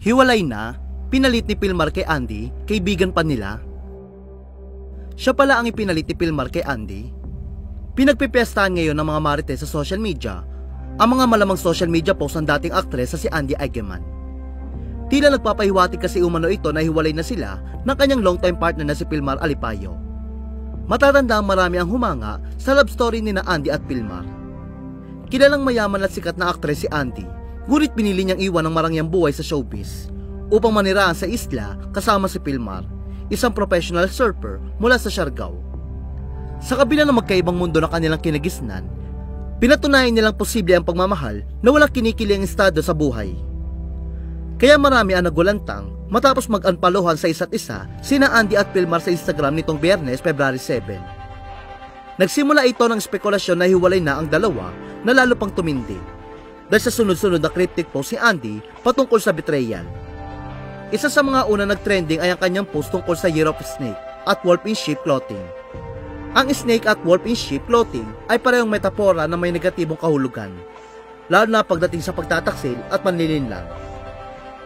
Hiwalay na, pinalit ni Pilmar kay Andy, kaibigan pa nila. Siya pala ang ipinalit ni Pilmar kay Andy. Pinagpipestahan ngayon ng mga marites sa social media ang mga malamang social media post ng dating aktres sa si Andy Eigenman. Tila nagpapahiwatig kasi umano ito na hiwalay na sila ng kanyang long-time partner na si Pilmar Alipayo. Matatanda ang marami ang humanga sa love story ni na Andy at Pilmar. Kilalang mayaman at sikat na aktres si Andy, ngunit pinili niyang iwan ang marangyang buhay sa showbiz upang manirahan sa isla kasama si Pilmar, isang professional surfer mula sa Siargao. Sa kabila ng magkaibang mundo na kanilang kinagisnan, pinatunayan nilang posible ang pagmamahal na walang kinikiling estado sa buhay. Kaya marami ang nagulantang matapos mag-unfollowan sa isa't isa sina Andy at Pilmar sa Instagram nitong Biyernes, February 7. Nagsimula ito ng spekulasyon na hiwalay na ang dalawa na lalo pang tumindi dahil sa sunod-sunod na cryptic post si Andy patungkol sa betrayal. Isa sa mga una nag-trending ay ang kanyang post tungkol sa Year of Snake at Wolf in Sheep Clothing. Ang snake at wolf in sheep clothing ay parehong metapora na may negatibong kahulugan, lalo na pagdating sa pagtataksil at panlilinlang.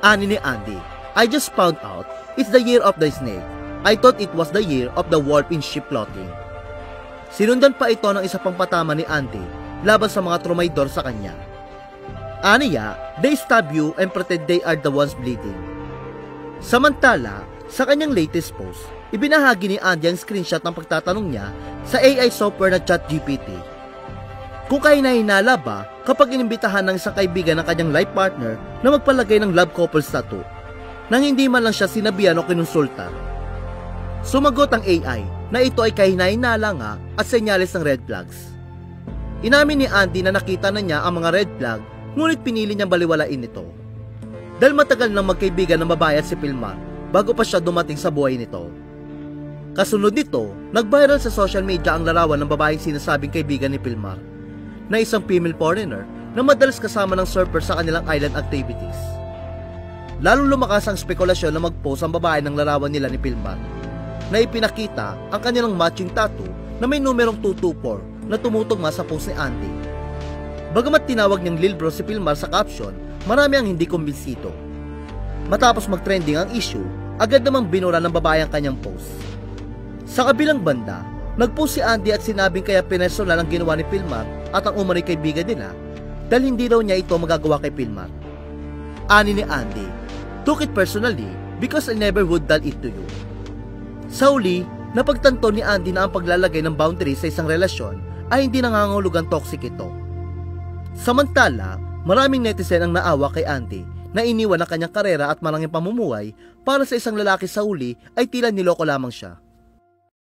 Ani ni Andy, I just found out it's the year of the snake. I thought it was the year of the wolf in sheep clothing. Sinundan pa ito ng isa pang patama ni Andy laban sa mga trumaydor sa kanya. Aniya, they stab you and pretend they are the ones bleeding. Samantala, sa kanyang latest post, ibinahagi ni Andy ang screenshot ng pagtatanong niya sa AI software na ChatGPT. Kung kahinahinala ba kapag inimbitahan ng isang kaibigan ng kanyang life partner na magpalagay ng love couple tattoo nang hindi man lang siya sinabihan o kinonsulta. Sumagot ang AI na ito ay kahinahinala nga at senyales ng red flags. Inamin ni Andy na nakita na niya ang mga red flag ngunit pinili niyang baliwalain ito. Dahil matagal nang magkaibigan ng babae at si Pilmar bago pa siya dumating sa buhay nito. Kasunod nito, nag-viral sa social media ang larawan ng babaeng sinasabing kaibigan ni Pilmar, na isang female foreigner na madalas kasama ng surfer sa kanilang island activities. Lalong lumakas ang spekulasyon na mag-post ang babae ng larawan nila ni Pilmar, na ipinakita ang kanilang matching tattoo na may numerong 224 na tumutugma sa post ni Andy. Bagamat tinawag niyang Lil Bro si Pilmar sa caption, marami ang hindi kumbinsido. Matapos mag-trending ang issue, agad namang binura ng babae ang kanyang post. Sa kabilang banda, nag-post si Andy at sinabing kaya pinersonal ang ginawa ni Pilmar at ang umano'y kaibigan nila dahil hindi raw niya ito magagawa kay Pilmar. Ani ni Andy, took it personally because I never would tell it to you. Sa uli, napagtanto ni Andy na ang paglalagay ng boundaries sa isang relasyon ay hindi nangangahulugang toxic ito. Samantala, maraming netizen ang naawa kay Andy na iniwan ang kanyang karera at maraming pamumuhay para sa isang lalaki sa uli ay tila niloko lamang siya.